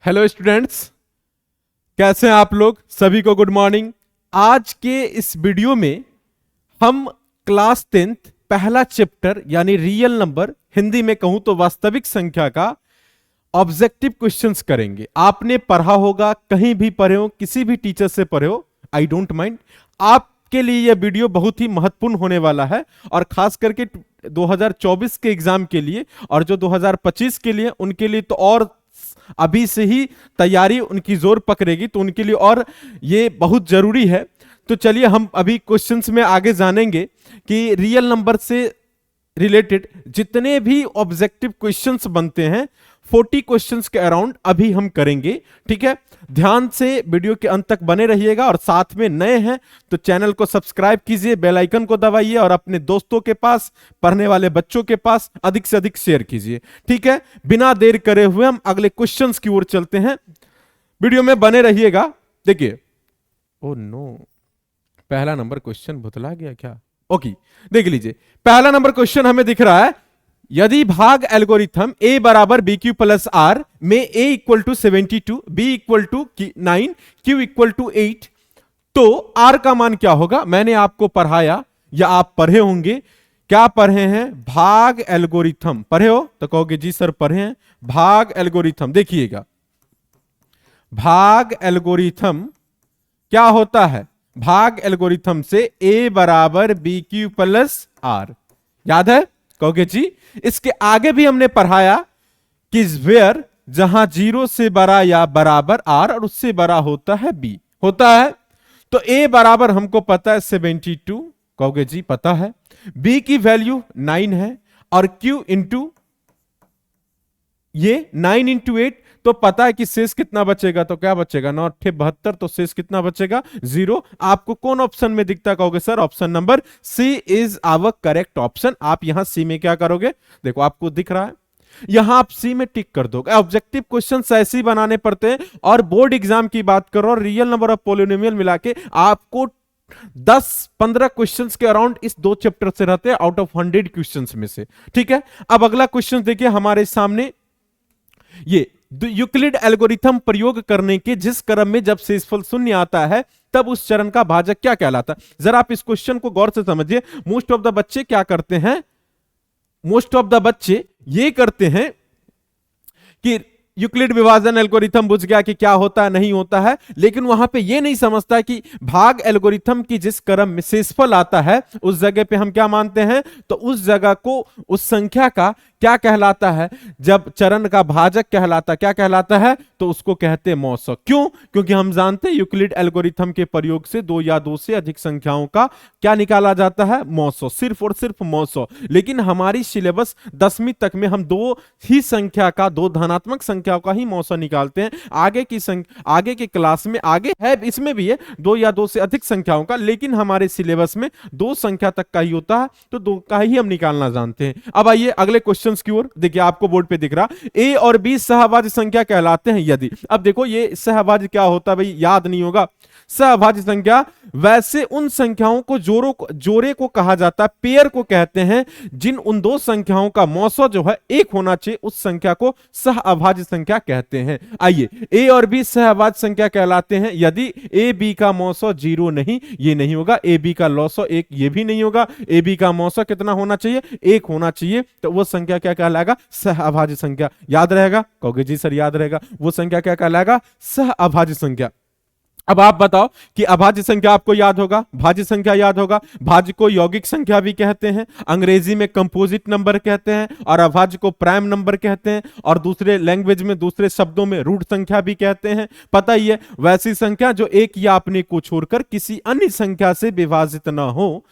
Hello students, कैसे हैं आप लोग? सभी को गुड मॉर्निंग। आज के इस वीडियो में हम क्लास 10th पहला चैप्टर यानी रियल नंबर, हिंदी में कहूं तो वास्तविक संख्या का ऑब्जेक्टिव क्वेश्चंस करेंगे। आपने पढ़ा होगा, कहीं भी पढ़े हो, किसी भी टीचर से पढ़े हो, आई डोंट माइंड। आपके लिए यह वीडियो बहुत ही महत्वपूर्ण होने वाला है और खास करके 2024 के एग्जाम के लिए और जो 2025 के लिए, उनके लिए तो और अभी से ही तैयारी उनकी जोर पकड़ेगी, तो उनके लिए और ये बहुत जरूरी है। तो चलिए हम अभी क्वेश्चंस में आगे जानेंगे कि रियल नंबर से रिलेटेड जितने भी ऑब्जेक्टिव क्वेश्चंस बनते हैं 40 क्वेश्चंस के अराउंड अभी हम करेंगे। ठीक है, ध्यान से वीडियो के अंत तक बने रहिएगा और साथ में नए हैं तो चैनल को सब्सक्राइब कीजिए, बेल आइकन को दबाइए और अपने दोस्तों के पास, पढ़ने वाले बच्चों के पास अधिक से अधिक शेयर कीजिए। ठीक है, बिना देर करे हुए हम अगले क्वेश्चंस की ओर चलते हैं। वीडियो में बने रहिएगा। देखिए, ओ नो, पहला नंबर क्वेश्चन भुतला गया क्या? ओके, देख लीजिए। पहला नंबर क्वेश्चन हमें दिख रहा है, यदि भाग एल्गोरिथम a बराबर बी क्यू प्लस आर में a equal to 72, b equal to 9, q equal to 8, तो r का मान क्या होगा? मैंने आपको पढ़ाया या आप पढ़े होंगे। क्या पढ़े हैं? भाग एल्गोरिथम पढ़े हो तो कहोगे जी सर पढ़े हैं। भाग एल्गोरिथम देखिएगा, भाग एल्गोरिथम क्या होता है? भाग एल्गोरिथम से a बराबर बी क्यू प्लस आर, याद है? कहोगे जी। इसके आगे भी हमने पढ़ाया कि वेयर जहां 0 से बड़ा या बराबर r और उससे बड़ा होता है b होता है, तो a बराबर हमको पता है 72, कहोगे जी पता है। b की वैल्यू 9 है और q इंटू ये 9 इंटू 8, तो पता है कि शेष कितना बचेगा? तो क्या बचेगा? 9 8 72, तो शेष कितना बचेगा? 0। आपको कौन ऑप्शन में दिखता? कहोगे sir option number C is our correct option. आप यहां सी में क्या करोगे? देखो आपको दिख रहा है, यहां आप सी में टिक कर दोगे। ऑब्जेक्टिव क्वेश्चन ऐसे ही बनाने पड़ते हैं। और बोर्ड एग्जाम की बात करो, रियल नंबर और पॉलिनोमियल मिला के आपको 10-15 क्वेश्चंस के अराउंड इस दो चैप्टर से रहते हैं आउट ऑफ 100 क्वेश्चंस में से। ठीक है, अब अगला क्वेश्चन देखिए हमारे सामने। ये यूक्लिड एल्गोरिथम प्रयोग करने के जिस क्रम में जब शेषफल शून्य आता है तब उस चरण का भाजक क्या कहलाता है? जरा आप इस क्वेश्चन को गौर से समझिए। मोस्ट ऑफ द बच्चे क्या करते हैं? मोस्ट ऑफ द बच्चे ये करते हैं कि यूक्लिड विभाजन एल्गोरिथम बुझ गया कि क्या होता है नहीं होता है, लेकिन वहां पे ये नहीं समझता कि भाग एल्गोरिथम की जिस क्रम में शेषफल आता है उस जगह पे हम क्या मानते हैं? तो उस जगह को, उस संख्या का क्या कहलाता है? जब चरण का भाजक कहलाता, क्या कहलाता है? तो उसको कहते हैं मौसो। क्यों? क्योंकि हम जानते हैं यूक्लिड एल्गोरिथम के प्रयोग से दो या दो से अधिक संख्याओं का क्या निकाला जाता है? मौसो, सिर्फ और सिर्फ मौसो। लेकिन हमारी सिलेबस 10वीं तक में हम दो ही संख्या का, दो धनात्मक संख्याओं का ही मौसो निकालते हैं। आगे की क्लास में आगे है, इसमें भी है दो या दो से अधिक संख्याओं का, लेकिन हमारे सिलेबस में दो संख्या तक का ही होता है, तो दो का ही हम निकालना जानते हैं। अब आइए अगले क्वेश्चन की ओर। देखिए आपको बोर्ड पे दिख रहा, a और b सहभाज्य संख्या कहलाते हैं यदि। अब देखो ये सहभाज्य क्या होता है भाई, याद नहीं होगा। सहभाज्य संख्या वैसे उन संख्याओं को जोड़े को कहा जाता है, पेयर को कहते हैं, जिन उन दो संख्याओं का मौसो जो है एक होना चाहिए, उस संख्या को सहअभाज्य संख्या कहते हैं। आइए, a और b सहअभाज्य संख्या कहलाते हैं यदि a b का मौसो 0 नहीं, ये नहीं होगा। a b का लौसो 1, ये भी नहीं होगा। a b का मौसो कितना होना चाहिए? 1 होना चाहिए। तो वो संख्या क्या कहलाएगा? सहअभाज्य संख्या। याद रहेगा? कहोगे जी सर याद रहेगा। वो संख्या क्या कहलाएगा? सहअभाज्य संख्या। अब आप बताओ कि अभाज्य संख्या आपको याद होगा, भाज्य संख्या याद होगा। भाज्य को यौगिक संख्या भी कहते हैं, अंग्रेजी में कंपोजिट नंबर कहते हैं, और अभाज्य को प्राइम नंबर कहते हैं, और दूसरे लैंग्वेज में, दूसरे शब्दों में रूट संख्या भी कहते हैं। पता ही है, वैसी संख्या जो एक या अपने को छोड़कर किसी अन्य संख्या से विभाजित ना हो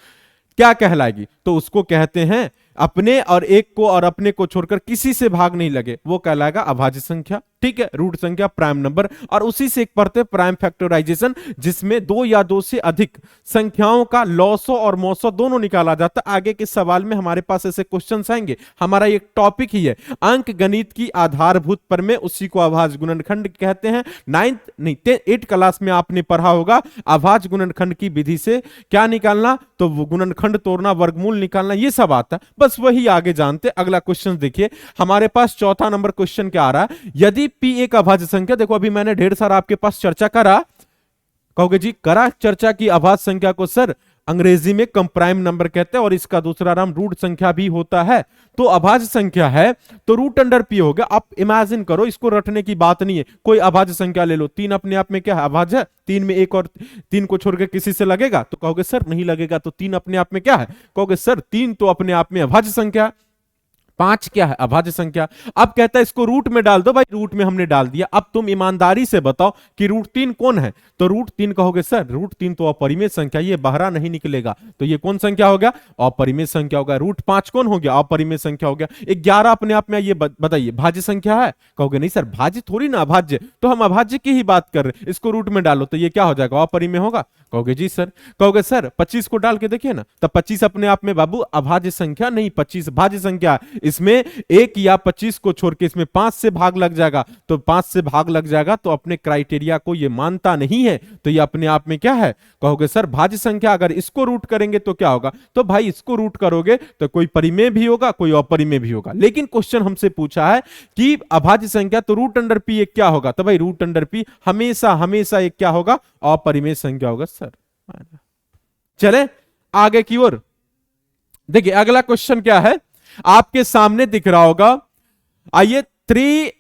क्या कहलाएगी? तो उसको कहते हैं अपने और एक को और अपने को छोड़कर किसी से भाग नहीं लगे, वो कहलाएगा अभाज्य संख्या। ठीक है, रूट संख्या, प्राइम नंबर। और उसी से एक पढ़ते प्राइम फैक्टराइजेशन, जिसमें दो या दो से अधिक संख्याओं का लौसो और मौसो दोनों निकाला जाता है। आगे के सवाल में हमारे पास ऐसे क्वेश्चंस आएंगे। हमारा एक टॉपिक ही है अंक गणित की आधारभूत पर में, उसी को अभाज्य गुणनखंड कहते हैं। 8 क्लास में आपने पढ़ा होगा अभाज्य गुणनखंड की विधि से क्या निकालना, तो गुणनखंड तोड़ना, वर्गमूल निकालना, ये सब आता है। बस बस वही आगे जानते। अगला क्वेश्चन देखिए, हमारे पास चौथा नंबर क्वेश्चन क्या आ रहा है, यदि p एक अभाज्य संख्या, देखो अभी मैंने ढेर सारा आपके पास चर्चा करा, कहोगे जी करा चर्चा की अभाज्य संख्या को सर अंग्रेजी में कंप्राइम नंबर कहते हैं और इसका दूसरा नाम रूट संख्या भी होता है। तो अभाज्य संख्या है तो रूट अंडर पी हो गया। आप इमेजिन करो, इसको रटने की बात नहीं है, कोई अभाज्य संख्या ले लो, तीन अपने आप में क्या है, अभाज्य है, तीन में एक और तीन को छोड़ के किसी से लगेगा, तो कहोगे सर नहीं लगेगा, तो तीन अपने आप में क्या है, कहोगे सर तीन तो अपने आप में अभाज्य संख्या, पांच क्या है, अभाज्य संख्या। अब कहता है इसको रूट में डाल दो, भाई रूट में हमने डाल दिया। अब तुम ईमानदारी से बताओ कि रूट तीन कौन है, तो रूट तीन कहोगे सर रूट तीन तो अपरिमेय संख्या, ये बाहर नहीं निकलेगा, तो ये कौन संख्या हो गया, अपरिमेय संख्या हो गया। रूट पांच कौन हो गया, अपरिमेय संख्या हो गया। 11 अपने आप में, ये बताइए भाज्य संख्या है, कहोगे नहीं सर भाज्य थोड़ी ना, अभाज्य, तो हम अभाज्य की ही बात कर रहे हैं, इसको रूट में डालो तो ये क्या हो जाएगा, अपरिमेय होगा, कहोगे जी सर। कहोगे सर 25 को डाल के देखिए ना, तब 25 अपने आप में बाबू अभाज्य संख्या नहीं, 25 भाज्य संख्या, इसमें एक या 25 को छोड़ के इसमें 5 से भाग लग जाएगा, तो 5 से भाग लग जाएगा तो अपने क्राइटेरिया को ये मानता नहीं है, तो ये अपने आप में क्या है, कहोगे सर भाज्य संख्या। अगर इसको रूट करेंगे तो क्या होगा, तो भाई इसको रूट करोगे तो कोई परिमेय भी होगा, कोई अपरिमेय भी होगा। लेकिन क्वेश्चन हमसे पूछा है कि अभाज्य संख्या, तो रूट अंडर पी एक क्या होगा, तो भाई रूट अंडर पी हमेशा हमेशा एक क्या होगा, अपरिमेय संख्या होगा सर। चले आगे की ओर देखिए, अगला क्वेश्चन क्या है आपके सामने दिख रहा होगा, आइए 3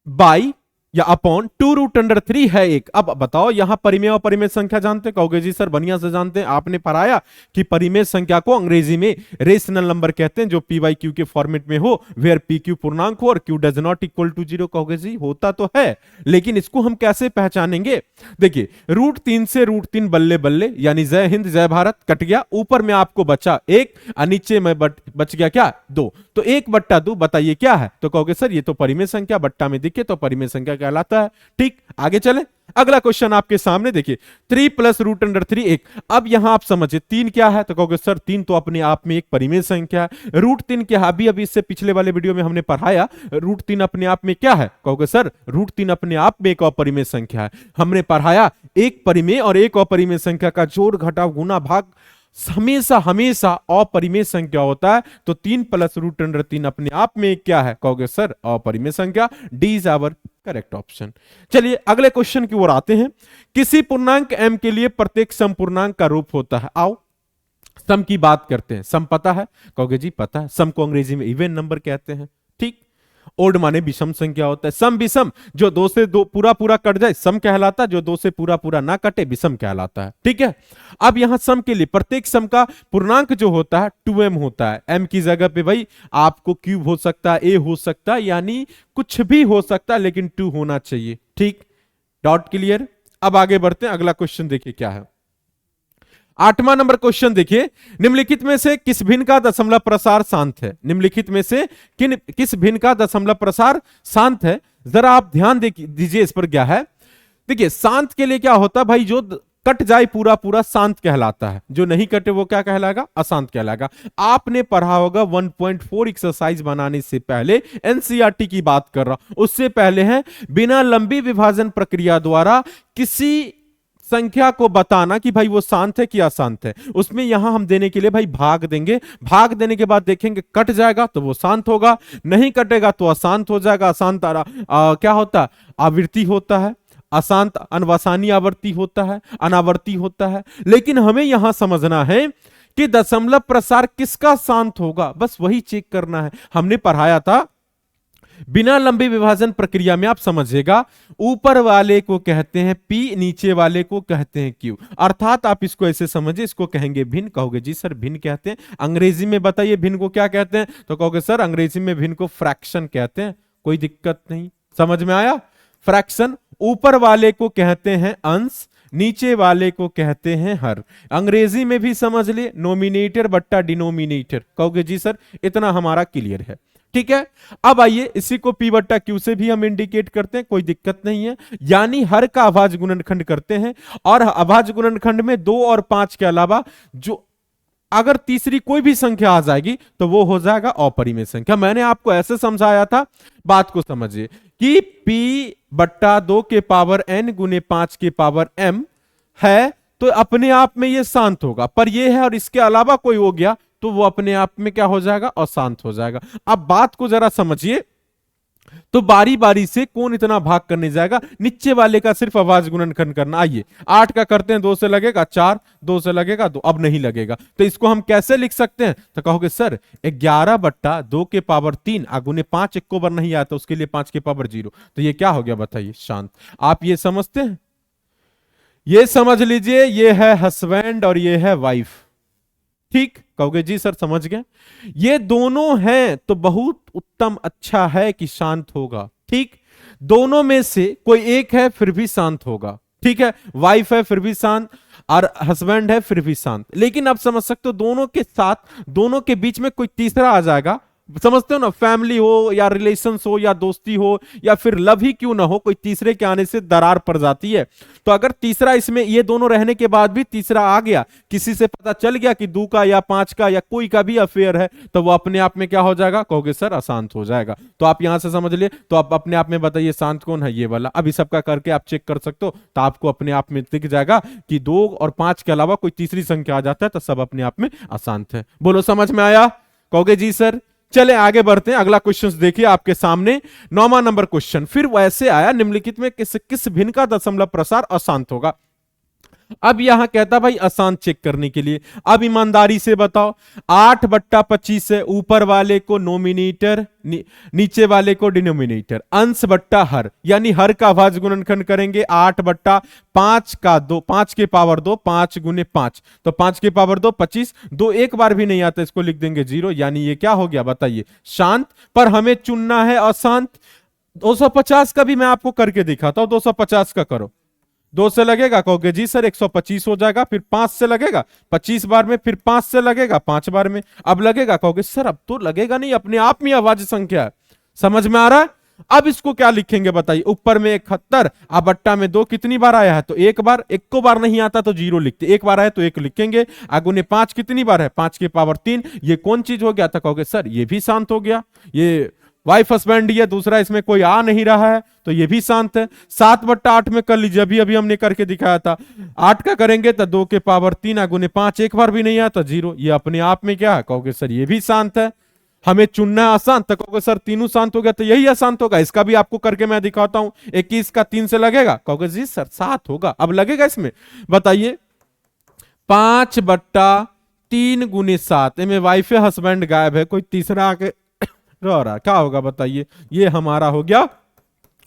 बाई या अपॉन 2 रूट अंडर 3 है एक। अब बताओ यहां परिमेय और अपरिमेय संख्या जानते, कहोगे जी सर बढ़िया से जानते हैं, आपने पढ़ाया कि परिमेय संख्या को अंग्रेजी में रेशनल नंबर कहते हैं, जो पी वाई क्यू के फॉर्मेट में हो, वेयर पी क्यू पूर्णांक हो और q does not equal to 0। कहोगे जी होता तो है, लेकिन इसको हम कैसे पहचानेंगे, देखिए रूट 3 से रूट 3 बल्ले बल्ले, यानी जय हिंद जय भारत कट गया, ऊपर में आपको बचा एक और नीचे में बच गया क्या, 2, तो 1/2 बताइए क्या है, तो कहोगे सर ये तो परिमेय संख्या, बट्टा में दिखे तो परिमेय संख्या कहलाता है। ठीक, आगे चले, अगला क्वेश्चन आपके सामने देखिए, 3 प्लस रूट अंडर 3 1। अब यहां आप समझिए 3 क्या है, तो कहोगे सर 3 तो अपने आप में एक परिमेय संख्या है। रूट 3 क्या है, अभी इससे पिछले वाले वीडियो में हमने पढ़ाया, रूट 3 अपने आप में क्या है, कहोगे सर रूट 3 अपने आप में एक अपरिमेय संख्या है। हमने पढ़ाया एक परिमेय और एक अपरिमेय संख्या का जोड़ घटाव गुना भाग हमेशा हमेशा अपरिमेय संख्या होता है, तो 3 प्लस रूट अंडर 3 अपने आप में क्या है, कहोगे सर अपरिमेय संख्या। D is our correct option. चलिए अगले क्वेश्चन की ओर आते हैं, किसी पूर्णांक m के लिए प्रत्येक समपूर्णांक का रूप होता है। आओ सम की बात करते हैं। सम पता है, कहोगे जी पता है, सम को अंग्रेजी में इवन नंबर कहते हैं। ठीक, ओड माने विषम संख्या होता है। सम विषम, जो 2 से 2 पूरा पूरा कट जाए सम कहलाता है, जो 2 से पूरा पूरा ना कटे विषम कहलाता है। ठीक है, अब यहां सम के लिए प्रत्येक सम का पूर्णांक जो होता है 2m होता है। m की जगह पे भाई आपको क्यूब हो सकता है, a हो सकता है, यानी कुछ भी हो सकता है, लेकिन 2 होना चाहिए। ठीक, डॉट क्लियर। अब आगे बढ़ते हैं, अगला क्वेश्चन देखिए क्या है। 8वां नंबर क्वेश्चन देखिए, निम्नलिखित में से किस भिन्न का दशमलव प्रसार शांत है। निम्नलिखित में से किस भिन्न का दशमलव प्रसार शांत है, जरा आप ध्यान दीजिए इस पर क्या है। देखिए शांत के लिए क्या होता है भाई, जो कट जाए पूरा पूरा शांत कहलाता है, जो नहीं कटे वो क्या कहलाएगा, अशांत कहलाएगा। आपने पढ़ा होगा 1.4 एक्सरसाइज बनाने से पहले, एनसीईआरटी की बात कर रहा हूं, उससे पहले है बिना लंबी विभाजन प्रक्रिया द्वारा किसी संख्या को बताना कि भाई वो शांत है कि अशांत है। उसमें यहां हम देने के लिए भाई भाग देंगे, भाग देने के बाद देखेंगे कट जाएगा तो वो शांत होगा, नहीं कटेगा तो अशांत हो जाएगा। अशांत क्या होता है, आवृत्ति होता है, अशांत अनवसानी आवर्ती होता है, अनावर्ती होता है। लेकिन हमें यहां समझना है कि दशमलव प्रसार किसका शांत होगा, बस वही चेक करना है। हमने पढ़ाया था बिना लंबी विभाजन प्रक्रिया में, आप समझिएगा, ऊपर वाले को कहते हैं P, नीचे वाले को कहते हैं Q। अर्थात आप इसको ऐसे समझिए, इसको कहेंगे भिन्न, कहोगे जी सर भिन्न कहते हैं। अंग्रेजी में बताइए भिन्न को क्या कहते हैं, तो कहोगे सर अंग्रेजी में भिन्न को फ्रैक्शन कहते हैं। कोई दिक्कत नहीं, समझ में आया। फ्रैक्शन, ऊपर वाले को कहते हैं अंश, नीचे वाले को कहते हैं हर। अंग्रेजी में भी समझ लिए, नोमिनेटर बट्टा डिनोमिनेटर। कहोगे जी सर इतना हमारा क्लियर है। ठीक है, अब आइए इसी को P बट्टा Q से भी हम इंडिकेट करते हैं, कोई दिक्कत नहीं है। यानी हर का अभाज्य गुणनखंड करते हैं, और अभाज्य गुणनखंड में 2 और 5 के अलावा जो अगर तीसरी कोई भी संख्या आ जाएगी तो वो हो जाएगा अपरिमेय संख्या। मैंने आपको ऐसे समझाया था, बात को समझिए कि P बट्टा 2 के पावर n गुने 5 के पावर m है, तो अपने आप में ये शांत होगा, पर ये है और इसके अलावा कोई हो गया तो वो अपने आप में क्या हो जाएगा, अशांत हो जाएगा। अब बात को जरा समझिए, तो बारी बारी से कौन इतना भाग करने जाएगा, नीचे वाले का सिर्फ आवाज गुणनखंड करना। आइए 8 का करते हैं, 2 से लगेगा 4, 2 से लगेगा 2, अब नहीं लगेगा, तो इसको हम कैसे लिख सकते हैं, तो कहोगे सर 11/2 के पावर 3 गुने 5 एक को बार नहीं आता, उसके लिए 5 के पावर 0, तो ये क्या हो गया बताइए, शांत। आप ये समझते हैं, ये समझ लीजिए, ये है हस्बैंड और ये है वाइफ, ठीक, कहोगे जी सर समझ गए, ये दोनों हैं तो बहुत उत्तम, अच्छा है कि शांत होगा, ठीक, दोनों में से कोई एक है फिर भी शांत होगा, ठीक है, वाइफ है फिर भी शांत और हस्बैंड है फिर भी शांत। लेकिन आप समझ सकते हो दोनों के साथ, दोनों के बीच में कोई तीसरा आ जाएगा, समझते हो ना, फैमिली हो या रिलेशंस हो या दोस्ती हो या फिर लव ही क्यों ना हो, कोई तीसरे के आने से दरार पड़ जाती है। तो अगर तीसरा इसमें, ये दोनों रहने के बाद भी तीसरा आ गया, किसी से पता चल गया कि 2 का या 5 का या कोई का भी अफेयर है, तो वो अपने आप में क्या हो जाएगा, कहोगे सर अशांत हो जाएगा। तो आप यहां से समझ लिए, तो आप अपने आप में बताइए शांत कौन है, ये वाला। अभी सबका करके आप चेक कर सकते हो, तो आपको अपने आप में दिख जाएगा कि 2 और 5 के अलावा कोई तीसरी संख्या आ जाता है तो सब अपने आप में अशांत है। बोलो समझ में आया, कहोगे जी सर। चले आगे बढ़ते हैं, अगला क्वेश्चन देखिए आपके सामने, 9वां नंबर क्वेश्चन। फिर वैसे आया, निम्नलिखित में किस भिन्न का दशमलव प्रसार अशांत होगा। अब यहां कहता भाई अशांत चेक करने के लिए, अब ईमानदारी से बताओ, 8/25 है, ऊपर वाले को नोमिनेटर, नीचे वाले को डिनोमिनेटर, अंश बट्टा हर, यानी हर का भाज्य गुणनखंड करेंगे, 8/5 का 2, 5 के पावर 2, 5 गुने 5, तो 5 के पावर 2 25, 2 एक बार भी नहीं आता, इसको लिख देंगे 0, यानी ये क्या हो गया बताइए, शांत। पर हमें चुनना है अशांत। 250 का भी मैं आपको करके दिखाता हूं, 250 का करो, 2 से लगेगा, कहोगे जी सर 125 हो जाएगा, फिर 5 से लगेगा 25 बार में, फिर 5 से लगेगा 5 बार में, अब लगेगा, कहोगे सर अब तो लगेगा नहीं, अपने आप में अभाज्य संख्या है। समझ में आ रहा है। अब इसको क्या लिखेंगे बताइए, ऊपर में 71, अब बट्टा में 2 कितनी बार आया है, तो एक बार, एक को बार नहीं आता तो 0 लिखते, एक बार आया तो 1 लिखेंगे, आगुने 5 कितनी बार है, 5 के पावर 3, ये कौन चीज हो गया था, कहोगे सर ये भी शांत हो गया, ये वाइफ हस्बैंड, ये दूसरा इसमें कोई आ नहीं रहा है तो ये भी शांत है। 7/8 में कर लीजिए, अभी अभी हमने करके दिखाया था, 8 का करेंगे तो 2 के पावर 3 गुने 5, एक बार भी नहीं आता 0, ये अपने आप में क्या है, कहोगे सर ये भी शांत है। हमें चुनना है अशांत, तो कहोगे सर तीनों शांत हो गया, तो यही अशांत होगा। इसका भी आपको करके मैं दिखाता हूं, 21 का 3 से लगेगा, कहोगे जी सर 7 होगा, अब लगेगा इसमें बताइए, 5/3 गुने 7, इनमें वाइफ हस्बैंड गायब है, कोई तीसरा आके रह रहा, क्या होगा बताइए, ये हमारा हो गया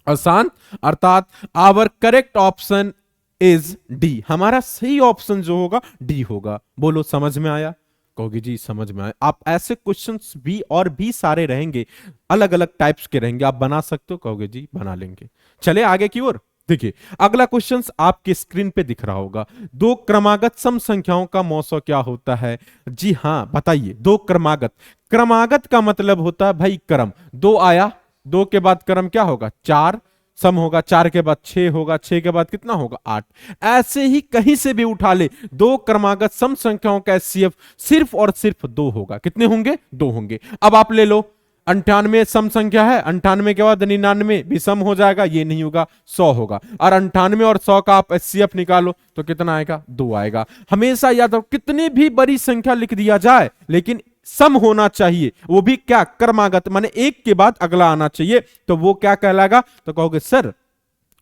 अशांत। अर्थात our correct option is D, हमारा सही ऑप्शन जो होगा डी होगा। बोलो समझ में आया, कहोगे जी समझ में आया। आप ऐसे क्वेश्चंस भी और भी सारे रहेंगे, अलग अलग टाइप्स के रहेंगे, आप बना सकते हो, कहोगे जी बना लेंगे। चले आगे की ओर, देखिए अगला क्वेश्चन आपके स्क्रीन पे दिख रहा होगा, 2 क्रमागत सम संख्याओं का मौसो क्या होता है। जी हां बताइए, 2 क्रमागत, क्रमागत का मतलब होता है भाई क्रम, 2 आया, 2 के बाद क्रम क्या होगा 4, सम होगा, 4 के बाद 6 होगा, 6 के बाद कितना होगा 8, ऐसे ही कहीं से भी उठा ले, 2 क्रमागत सम संख्याओं का एचसीएफ सिर्फ और सिर्फ 2 होगा। कितने होंगे, 2 होंगे। अब आप ले लो 98 सम संख्या है, 98 के बाद 99 भी सम हो जाएगा, ये नहीं होगा 100 होगा, और 98 और 100 का आप एचसीएफ निकालो तो कितना आएगा 2 आएगा। हमेशा याद रखो, कितनी भी बड़ी संख्या लिख दिया जाए लेकिन सम होना चाहिए, वो भी क्या क्रमागत, माने एक के बाद अगला आना चाहिए, तो वो क्या कहलाएगा, तो कहोगे सर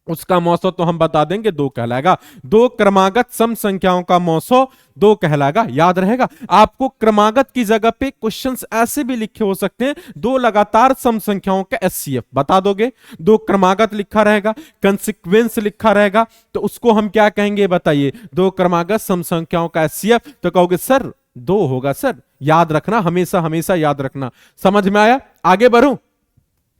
उसका मौसो तो हम बता देंगे 2 कहलाएगा। 2 क्रमागत सम संख्याओं का मौसो 2 कहलाएगा, याद रहेगा। आपको क्रमागत की जगह पे क्वेश्चंस ऐसे भी लिखे हो सकते हैं, 2 लगातार सम संख्याओं का एचसीएफ बता दोगे, 2 क्रमागत लिखा रहेगा, कंसीक्वेंस लिखा रहेगा, तो उसको हम क्या कहेंगे बताइए, 2 क्रमागत सम संख्याओं का एचसीएफ, तो कहोगे सर 2 होगा। सर याद रखना, हमेशा हमेशा याद रखना। समझ में आया, आगे बढ़ूं।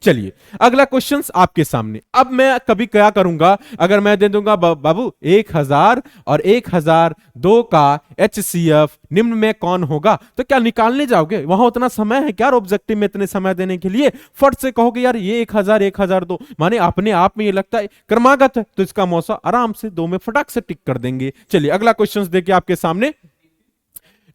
चलिए अगला क्वेश्चन आपके सामने। अब मैं कभी क्या करूंगा, अगर मैं दे दूंगा बाबू 1000 और 1002 का एचसीएफ निम्न में कौन होगा, तो क्या निकालने जाओगे, वहां उतना समय है क्या ऑब्जेक्टिव में इतने समय देने के लिए, फट से कहोगे यार ये 1000 1002, माने अपने आप में ये लगता है क्रमागत है, तो इसका मौसा आराम से 2 में फटाक से टिक कर देंगे। चलिए अगला क्वेश्चन देखिए आपके सामने,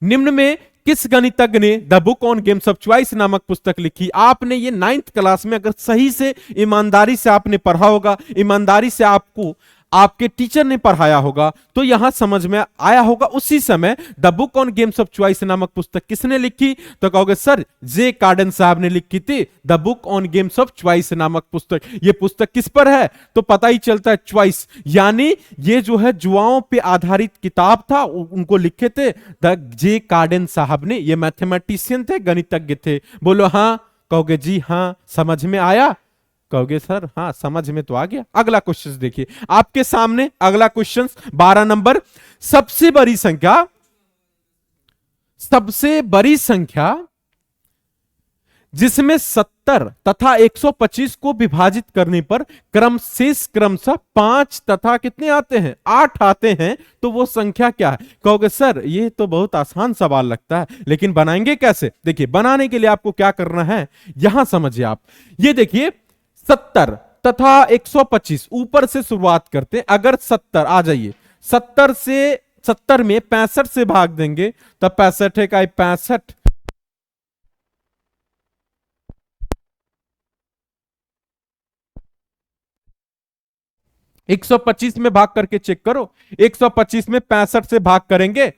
निम्न में किस गणितज्ञ ने the book on games of choice नामक पुस्तक लिखी। आपने ये 9th क्लास में अगर सही से ईमानदारी से आपने पढ़ा होगा, ईमानदारी से आपको आपके टीचर ने पढ़ाया होगा तो यहां समझ में आया होगा उसी समय। The book on games of choice नामक पुस्तक किसने लिखी? तो कहोगे सर जे कार्डन साहब ने लिखी थी the book on games of choice नामक पुस्तक। ये पुस्तक किस पर है? तो पता ही चलता है चॉइस, यानी ये जो है जुआओं पे आधारित किताब था, उनको लिखे थे द जे कार्डन साहब ने। ये मैथमेटिशियन थे, गणितज्ञ थे। बोलो हाँ, कहोगे जी हाँ, समझ में आया? कहोगे सर हाँ समझ में तो आ गया। अगला क्वेश्चन देखिए आपके सामने, अगला क्वेश्चन 12 नंबर। सबसे बड़ी संख्या, सबसे बड़ी संख्या जिसमें 70 तथा 125 को विभाजित करने पर शेष क्रमशः 5 तथा कितने आते हैं? 8 आते हैं, तो वो संख्या क्या है? कहोगे सर ये तो बहुत आसान सवाल लगता है, लेकिन बनाएंगे कैसे? देखिए बनाने के लिए आपको क्या करना है, यहां समझिए आप। ये देखिए 70 तथा 125 ऊपर से शुरुआत करते हैं। अगर 70 आ जाइए, 70 से 70 में 65 से भाग देंगे तब 65 का 65, 125 में भाग करके चेक करो। 125 में 65 से भाग करेंगे,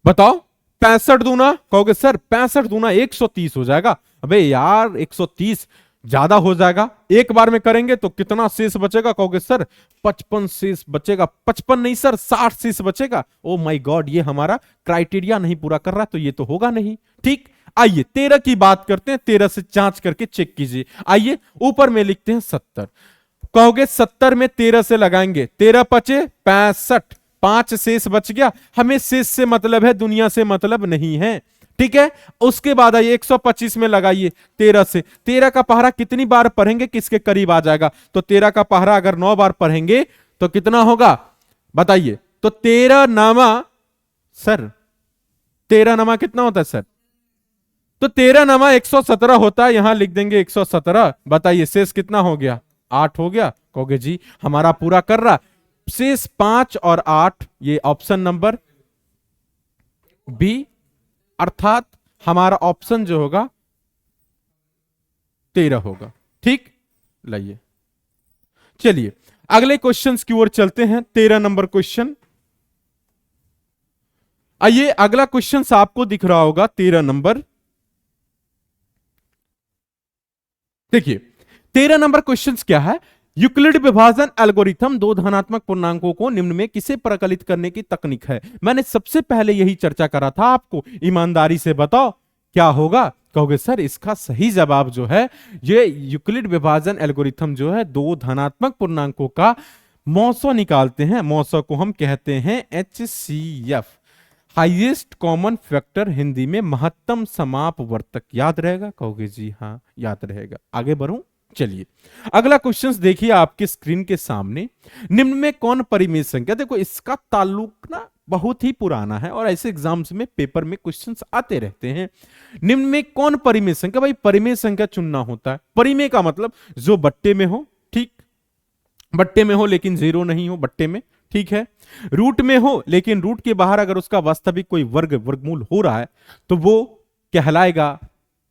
बताओ 65 दूना, कहोगे सर 65 दूना 130 हो जाएगा। अबे यार 130 ज्यादा हो जाएगा, एक बार में करेंगे तो कितना शेष बचेगा? कहोगे सर 55 शेष बचेगा। 55 नहीं सर 60 शेष बचेगा। ओ माय गॉड, ये हमारा क्राइटेरिया नहीं पूरा कर रहा, तो ये तो होगा नहीं। ठीक, आइए 13 की बात करते हैं, 13 से जांच करके चेक कीजिए। आइए ऊपर में लिखते हैं 70, कहोगे 70 में 13 से लगाएंगे, 13 पचे 65, 5 शेष बच गया। हमें शेष से मतलब है, दुनिया से मतलब नहीं है। ठीक है, उसके बाद आइए 125 में लगाइए 13 से। 13 का पहरा कितनी बार पढ़ेंगे किसके करीब आ जाएगा? तो 13 का पहरा अगर 9 बार पढ़ेंगे तो कितना होगा बताइए? तो 13 नामा, सर 13 नामा कितना होता है सर? तो 13 नामा 117 होता है, यहां लिख देंगे 117। बताइए शेष कितना हो गया? 8 हो गया। कहोगे जी हमारा पूरा कर रहा। शेष 5 और 8, ये ऑप्शन नंबर बी, अर्थात हमारा ऑप्शन जो होगा 13 होगा। ठीक, लाइए चलिए अगले क्वेश्चंस की ओर चलते हैं। 13 नंबर क्वेश्चन, आइए अगला क्वेश्चन आपको दिख रहा होगा 13 नंबर। देखिए 13 नंबर क्वेश्चन क्या है? यूक्लिड विभाजन एल्गोरिथम दो धनात्मक पूर्णांकों को निम्न में किसे प्रकलित करने की तकनीक है? मैंने सबसे पहले यही चर्चा करा था आपको। ईमानदारी से बताओ क्या होगा? कहोगे सर इसका सही जवाब जो है, ये यूक्लिड विभाजन एल्गोरिथम जो है दो धनात्मक पूर्णांकों का मौसो निकालते हैं। मौसो को हम कहते हैं HCF, highest common factor, Hindi में महत्तम समापवर्तक। याद रहेगा? कहोगे जी हाँ याद रहेगा। आगे बढ़ूं, चलिए अगला क्वेश्चन देखिए आपके स्क्रीन के सामने। निम्न में कौन परिमेय संख्या, देखो इसका ताल्लुक ना बहुत ही पुराना है और ऐसे एग्जाम्स में पेपर में क्वेश्चंस आते रहते हैं। निम्न में कौन परिमेय संख्या? भाई परिमेय संख्या चुनना होता है। परिमेय का मतलब जो बट्टे में हो, ठीक, बट्टे में हो लेकिन जीरो नहीं हो बट्टे में, ठीक है। रूट में हो लेकिन रूट के बाहर अगर उसका वास्तविक कोई वर्गमूल हो रहा है तो वो कहलाएगा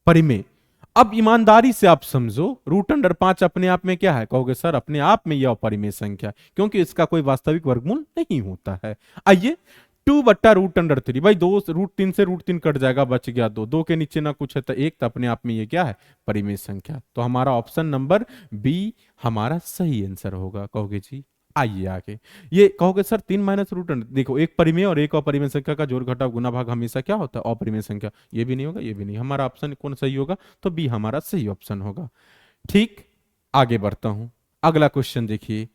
परिमेय। अब ईमानदारी से आप समझो, रूट अंडर 5 अपने आप में क्या है? कहोगे सर अपने आप में यह अपरिमेय संख्या, क्योंकि इसका कोई वास्तविक वर्गमूल नहीं होता है। आइए 2 बट्टा रूट अंडर 3, भाई 2 रूट 3 से रूट 3 कट जाएगा, बच गया 2। 2 के नीचे ना कुछ है तो 1, तो अपने आप में ये क्या है? परिमेय संख्या। तो हमारा ऑप्शन नंबर बी हमारा सही आंसर होगा। कहोगे जी आइए आगे, ये कहोगे सर 3 माइनस रूट अंडर, देखो एक परिमेय और एक अपरिमेय संख्या का जोड़ घटाव गुना भाग हमेशा क्या होता है? अपरिमेय संख्या। ये भी नहीं होगा, ये भी नहीं। हमारा ऑप्शन कौन सही होगा? तो बी हमारा सही ऑप्शन होगा। ठीक, आगे बढ़ता हूं। अगला क्वेश्चन देखिए,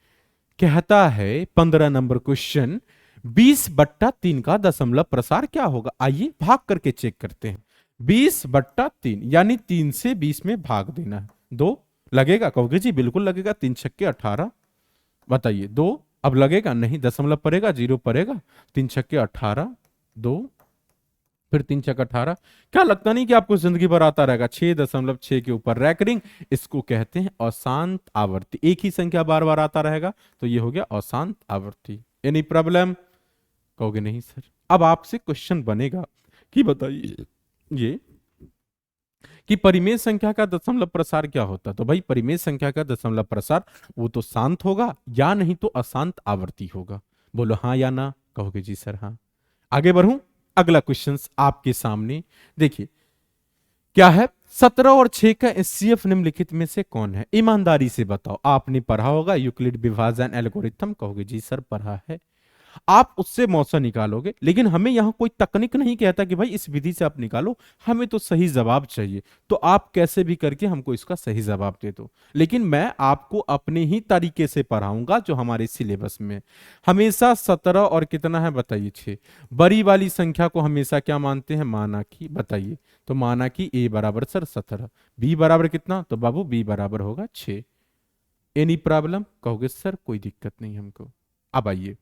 कहता है 15 नंबर क्वेश्चन, 20/3 का दशमलव प्रसार क्या होगा? आइए भाग करके चेक करते हैं। 20/3 यानी 3 से 20 में भाग देना है। 2 लगेगा? कहोगे जी बिल्कुल लगेगा, 3 छक्के 18। बताइए 2 अब लगेगा? नहीं, दशमलव पड़ेगा, 0 पड़ेगा। 3 छक्के 18, 2 फिर 3 छक्के 18। क्या लगता नहीं कि आपको जिंदगी भर आता रहेगा? 6.6 के ऊपर रैकरिंग, इसको कहते हैं अशांत आवर्ती। एक ही संख्या बार बार आता रहेगा तो ये हो गया अशांत आवर्ती। Any problem? कहोगे नहीं सर। अब आपसे क्वेश्चन बनेगा कि बताइए ये कि परिमेय संख्या का दशमलव प्रसार क्या होता, तो भाई परिमेय संख्या का दशमलव प्रसार वो तो शांत होगा या नहीं तो अशांत आवर्ती होगा। बोलो हाँ या ना, कहोगे जी सर हाँ। आगे बढ़ूं, अगला क्वेश्चन आपके सामने देखिए क्या है, 17 और 6 का एचसीएफ निम्नलिखित में से कौन है? ईमानदारी से बताओ, आपने पढ़ा होगा यूक्लिड विभाजन एल्गोरिथम, कहोगे जी सर पढ़ा है। आप उससे मौसा निकालोगे, लेकिन हमें यहां कोई तकनीक नहीं कहता कि भाई इस विधि से आप निकालो, हमें तो सही जवाब चाहिए। तो आप कैसे भी करके हमको इसका सही जवाब दे दो, लेकिन मैं आपको अपने ही तरीके से पढ़ाऊंगा जो हमारे सिलेबस में है। हमेशा 17 और कितना है बताइए 6, बड़ी वाली संख्या को हमेशा क्या मानते हैं, माना कि, बताइए तो माना कि a बराबर सर 17, b बराबर कितना, तो बाबू b बराबर होगा 6। एनी प्रॉब्लम, कहोगे सर कोई दिक्कत नहीं हमको। अब आइए,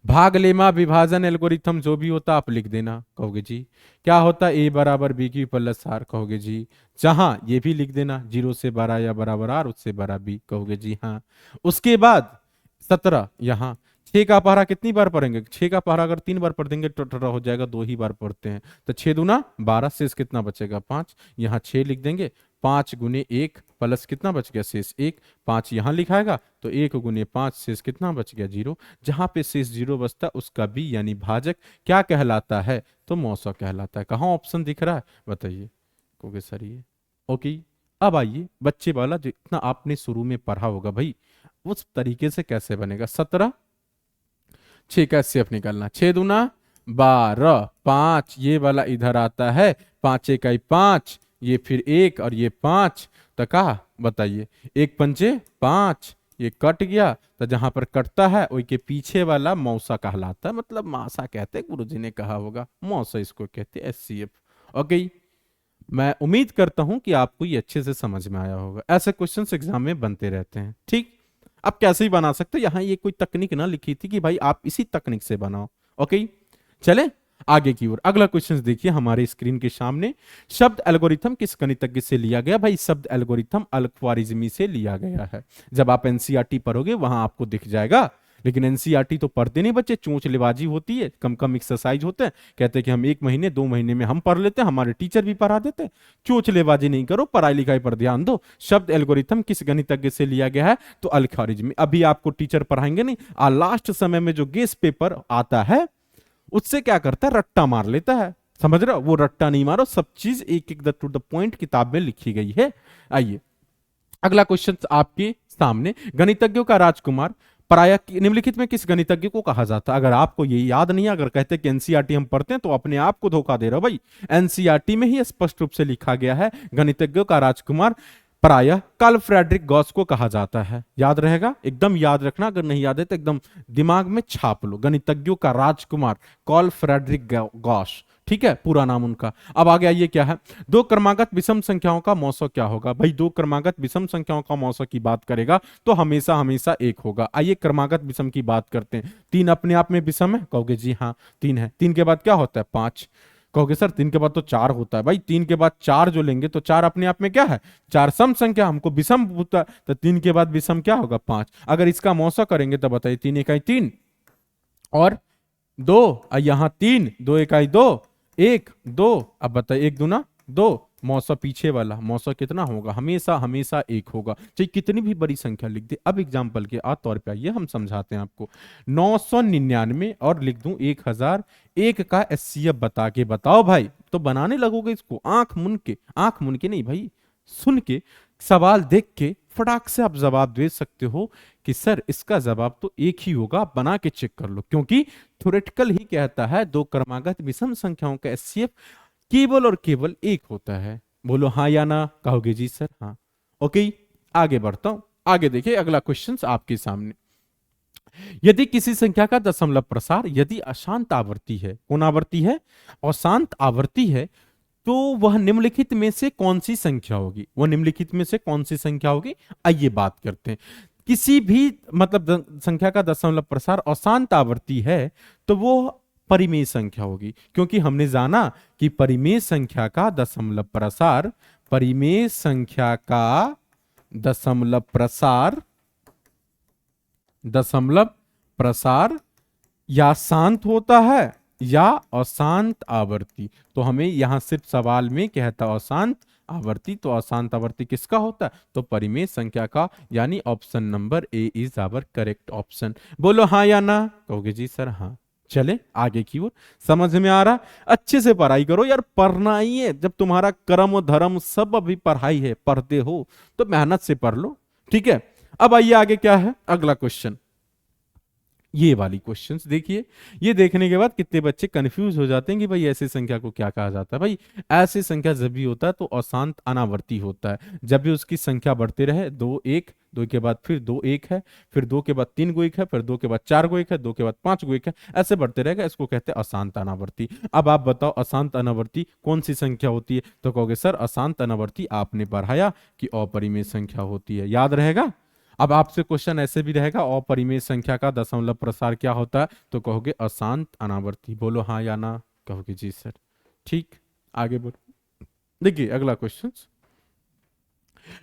भाग लेमा विभाजन एल्गोरिथम जो भी होता आप लिख देना, कहोगे जी क्या होता, a बराबर बी की प्लस आर, कहोगे जी जहां ये भी लिख देना 0 से बड़ा या बराबर आर उससे बड़ा बी, कहोगे जी हाँ। उसके बाद 17 यहाँ 6 का पहरा कितनी बार पढ़ेंगे, 6 का पहरा अगर 3 बार पढ़ देंगे तो टोटल हो जाएगा 2 ही बार पढ़ते हैं, तो 6 दूना 12, शेष कितना बचेगा 5, यहाँ 6 लिख देंगे, 5 गुने 1 प्लस कितना बच गया शेष 1, 5 यहां लिखाएगा तो 1 गुने 5 शेष कितना बच गया 0, जहां पे शेष 0 बचता उसका बी यानी भाजक क्या कहलाता है, तो मौसा कहलाता है। कहां ऑप्शन दिख रहा है बताइए, क्योंकि सर ये ओके। अब आइए बच्चे वाला जो इतना आपने शुरू में पढ़ा होगा भाई, उस तरीके से कैसे बनेगा, 17 6 का एचसीएफ निकालना, 6 दूना 12, 5 ये वाला इधर आता है, 5 इकाई 5, ये फिर 1 और ये 5, तो कहा बताइए 1 पंचे 5, ये कट गया, तो जहां पर कटता है वही के पीछे वाला मौसा कहलाता है, मतलब मासा कहते हैं, गुरुजी ने कहा होगा, मौसा इसको कहते हैं एचसीएफ। ओके, मैं उम्मीद करता हूं कि आपको ये अच्छे से समझ में आया होगा। ऐसे क्वेश्चंस एग्जाम में बनते रहते हैं, ठीक। आप कैसे ही बना सकते हो, यहां ये कोई तकनीक ना लिखी थी कि भाई आप इसी तकनीक से बनाओ। ओके, चले आगे की ओर। अगला क्वेश्चन देखिए हमारे स्क्रीन के सामने, शब्द एल्गोरिथम किस गणितज्ञ से लिया गया? भाई शब्द एल्गोरिथम अल-ख्वारिज़मी से लिया गया है। जब आप एनसीईआरटी पढ़ोगे वहां आपको दिख जाएगा, लेकिन एनसीईआरटी तो पढ़ते नहीं बच्चे, चोंचलेबाजी होती है, कम कम एक्सरसाइज होते हैं, कहते हैं कि हम 1 महीने 2 महीने में हम पढ़ लेते हैं, हमारे टीचर भी पढ़ा देते हैं। चोंचलेबाजी नहीं करो, पढ़ाई लिखाई पर ध्यान दो। शब्द एल्गोरिथम किस गणितज्ञ से लिया गया है? तो अल-ख्वारिज़मी। अभी आपको टीचर पढ़ाएंगे नहीं, लास्ट समय में जो गेस पेपर आता है उससे क्या करता है, रट्टा मार लेता है, समझ रहे हो? वो रट्टा नहीं मारो, सब चीज एक एक टू द पॉइंट किताब में लिखी गई है। आइए अगला क्वेश्चन आपके सामने, गणितज्ञों का राजकुमार प्रायः निम्नलिखित में किस गणितज्ञ को कहा जाता है? अगर आपको ये याद नहीं है, अगर कहते हैं कि एनसीईआरटी हम पढ़ते हैं तो अपने आप को धोखा दे रहे हो भाई। एनसीईआरटी में ही स्पष्ट रूप से लिखा गया है, गणितज्ञों का राजकुमार प्रायः कार्ल फ्रेडरिक गॉस को कहा जाता है। याद रहेगा, एकदम याद रखना, अगर नहीं याद है तो एकदम दिमाग में छाप लो, गणितज्ञों का राजकुमार कार्ल फ्रेडरिक गॉस, ठीक है पूरा नाम उनका। अब आगे आइए क्या है, दो क्रमागत विषम संख्याओं का मौसा क्या होगा? भाई दो क्रमागत विषम संख्याओं का मौसा की बात करेगा तो हमेशा हमेशा 1 होगा। आइए क्रमागत विषम की बात करते हैं। 3 अपने आप में विषम है, कहोगे जी हाँ 3 है। 3 के बाद क्या होता है 5, कहोगे सर 3 के बाद तो 4 होता है। भाई 3 के बाद 4 जो लेंगे तो 4 अपने आप में क्या है, 4 सम संख्या, हमको विषम होता है तो 3 के बाद विषम क्या होगा 5। अगर इसका मौसा करेंगे तो बताइए 3 इकाई 3 और 2, यहां 3, 2 इकाई 2, 1 2, अब बताइए 1 दूना 2, मौसा पीछे वाला मौसा कितना होगा, हमेशा हमेशा 1 होगा, चाहे कितनी भी बड़ी संख्या लिख दे। अब एग्जांपल के तौर पे आइए हम समझाते हैं आपको। 999 और लिख दूं 1001 का एचसीएफ बता के बताओ भाई, तो बनाने लगोगे इसको आंख मुन के नहीं भाई, सुन के, सवाल देख के फटाक से आप जवाब दे सकते हो कि सर इसका जवाब तो एक ही होगा। आप बना के चेक कर लो, क्योंकि थ्योरेटिकल ही कहता है दो क्रमागत विषम संख्याओं का एचसीएफ केवल और केवल 1 होता है। बोलो हाँ या ना, कहोगे जी सर हाँ। ओके, आगे बढ़ता हूं। आगे देखिए अगला क्वेश्चन आपके सामने, यदि किसी संख्या का दशमलव प्रसार यदि अशांत आवर्ती है, कौन आवर्ती है, अशांत आवर्ती है, तो वह निम्नलिखित में से कौन सी संख्या होगी? वह निम्नलिखित में से कौन सी संख्या होगी? आइए बात करते हैं। किसी भी मतलब संख्या का दशमलव प्रसार अशांत आवर्ती है तो वो परिमेय संख्या होगी, क्योंकि हमने जाना कि परिमेय संख्या का दशमलव प्रसार, परिमेय संख्या का दशमलव प्रसार या शांत होता है या अशांत आवर्ती। तो हमें यहां सिर्फ सवाल में कहता अशांत आवर्ती, तो अशांत आवर्ती किसका होता है? तो परिमेय संख्या का, यानी option number A is our correct option. बोलो हाँ या ना, कहोगे जी सर हाँ। चले आगे की ओर। समझ में आ रहा? अच्छे से पढ़ाई करो यार, पढ़ना ही है। जब तुम्हारा कर्म धर्म सब अभी पढ़ाई है, पढ़ते हो तो मेहनत से पढ़ लो, ठीक है। अब आइए आगे क्या है अगला क्वेश्चन। ये वाली क्वेश्चंस देखिए। ये देखने के बाद कितने बच्चे कंफ्यूज हो जाते हैं कि भाई ऐसी संख्या को क्या कहा जाता है। भाई ऐसी संख्या जब भी होता है तो अशांत अनावर्ती होता है। जब भी उसकी संख्या बढ़ती रहे, दो एक, दो के बाद फिर दो एक है, फिर दो के बाद तीन गो एक है, फिर दो के बाद चार गो एक है, दो के बाद पांच गो एक है, ऐसे बढ़ते रहेगा, इसको कहते हैं अशांत अनावर्ती। अब आप बताओ अशांत अनावर्ती कौन सी संख्या होती है? तो कहोगे सर अशांत अनावर्ती आपने पढ़ाया कि अपरिमेय संख्या होती है, याद रहेगा। अब आपसे क्वेश्चन ऐसे भी रहेगा, अपरिमेय संख्या का दशमलव प्रसार क्या होता है? तो कहोगे अशांत अनावर्ती। बोलो हाँ या ना, कहोगे जी सर। ठीक, आगे बोलो। देखिए अगला क्वेश्चन,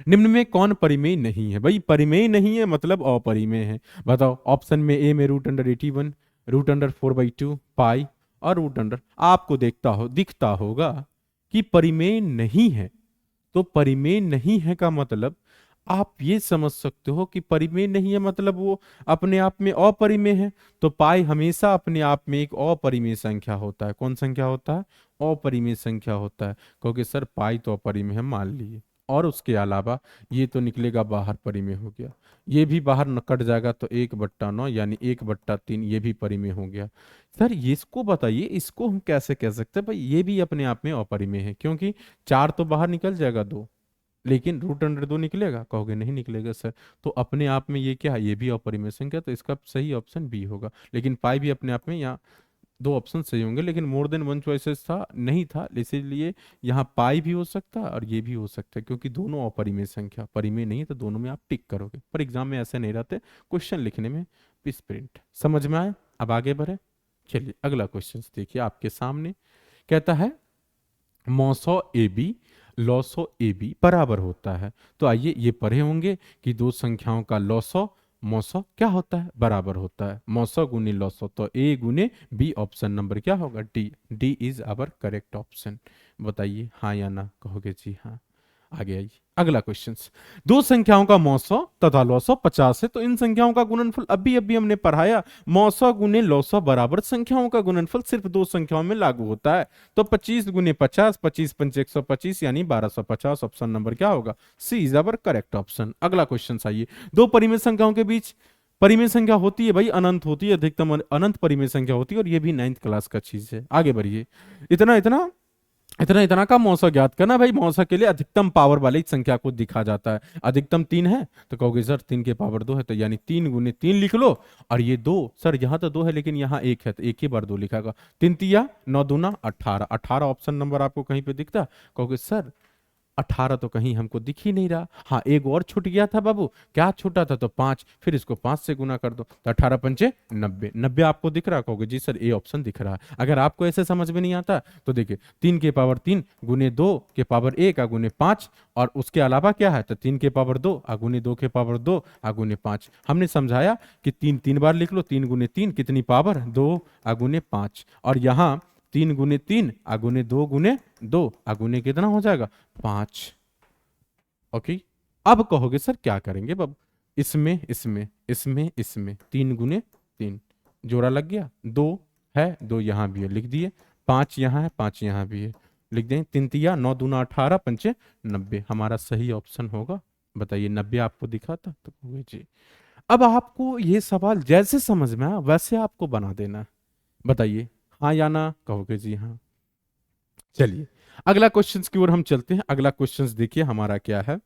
निम्न में कौन परिमेय नहीं है? भाई परिमेय नहीं है मतलब अपरिमेय है। बताओ, ऑप्शन में ए में √81, √4/2 पाई और रूट अंडर। आपको दिखता होगा कि परिमेय नहीं है। तो परिमेय नहीं है का मतलब आप ये समझ सकते हो कि परिमेय नहीं है मतलब वो अपने आप में अपरिमेय है। तो पाई हमेशा अपने आप में एक अपरिमेय संख्या होता है। कौन संख्या होता है? अपरिमेय संख्या होता है। क्योंकि सर पाई तो अपरिमेय है मान लिए, और उसके अलावा ये तो निकलेगा बाहर, परिमेय हो गया। ये भी बाहर न कट जाएगा तो 1/9 यानी 1/3 ये भी परिमेय हो गया। सर ये इसको बताइए, इसको हम कैसे कह सकते हैं भाई ये भी अपने आप में अपरिमेय है? क्योंकि चार तो बाहर निकल जाएगा दो, लेकिन √2 निकलेगा, कहोगे नहीं निकलेगा सर। तो अपने आप में ये क्या है? ये भी अपरिमेय संख्या, तो इसका सही ऑप्शन बी होगा। लेकिन पाई भी अपने आप में, यहाँ दो ऑप्शन सही होंगे, लेकिन मोर देन वन चॉइसेस था नहीं था, इसीलिए यहाँ पाई भी हो सकता है और ये भी हो सकता है, क्योंकि दोनों अपरिमेय संख्या, परिमेय नहीं है तो दोनों में आप टिक करोगे। पर एग्जाम में ऐसे नहीं रहते, क्वेश्चन लिखने में प्रिंट। समझ में आए? अब आगे बढ़े। चलिए अगला क्वेश्चन देखिए आपके सामने। कहता है मौसो ए बी लॉसो ए बी बराबर होता है। तो आइए ये पढ़े होंगे कि दो संख्याओं का लॉसो मौसो क्या होता है? बराबर होता है। मौसो गुने लॉसो, तो ए गुने बी, ऑप्शन नंबर क्या होगा? D. D is our correct option. बताइए हाँ या ना, कहोगे जी हाँ। आगे आइए अगला क्वेश्चन। दो संख्याओं का मौसो तथा लौसो 50 है, तो इन संख्याओं का गुणनफल अभी अभी हमने पढ़ाया, मौसो गुने लौसो बराबर संख्याओं का गुणनफल सिर्फ दो संख्याओं में लागू होता है। तो 25 गुने 50, 25 पंचे 125 यानी 1250। ऑप्शन नंबर क्या होगा? सी इज अवर करेक्ट ऑप्शन। अगला क्वेश्चन आइए, दो परिमेय संख्याओं के बीच परिमेय संख्या होती है भाई, अनंत होती है, अधिकतम अनंत परिमेय संख्या होती है, और ये भी 9th क्लास का चीज है। आगे बढ़िए। इतना इतना इतना इतना का मौसा ज्ञात करना। भाई मौसा के लिए अधिकतम पावर वाली संख्या को दिखा जाता है। अधिकतम 3 है तो कहोगे सर 3 के पावर 2 है, तो यानी 3 गुने 3 लिख लो। और ये 2, सर यहाँ तो 2 है लेकिन यहाँ 1 है, तो एक ही बार 2 लिखागा। 3 तिया 9 दूना 18, 18 ऑप्शन नंबर आपको कहीं पे दिखता? कहोगे सर 18 तो कहीं हमको दिख ही नहीं रहा। हाँ एक और छूट गया था बाबू, क्या छूटा था? तो 5, फिर इसको 5 से गुना कर दो, तो 18 पंचे 90। 90 आपको दिख रहा? कहोगे जी सर ए ऑप्शन दिख रहा है। अगर आपको ऐसे समझ में नहीं आता तो देखिए 3 के पावर 3 गुने 2 के पावर 1 गुने 5, और उसके अलावा क्या है? तो 3 के पावर 2 गुने 2 के पावर 2 गुने 5। हमने समझाया कि 3 3 बार लिख लो, 3 गुने 3 कितनी पावर? 2 गुने 5। और यहाँ 3 गुने 3 गुने 2 गुने 2 गुने कितना हो जाएगा? 5। ओके। अब कहोगे सर क्या करेंगे बाबू? इसमें इसमें इसमें इसमें 3 गुने 3 जोड़ा लग गया, 2 है, 2 यहाँ भी है, लिख दिए। 5 यहाँ है, 5 यहाँ भी है, लिख दें। 3 तिया 9 दूना 18 पंचे 90, हमारा सही ऑप्शन होगा। बताइए 90 आपको दिखा था? तो कहोगे जी। अब आपको ये सवाल जैसे समझ में आया वैसे आपको बना देना है। बताइए हाँ या ना, कहोगे जी हाँ। चलिए अगला क्वेश्चंस की ओर हम चलते हैं। अगला क्वेश्चंस देखिए हमारा क्या है।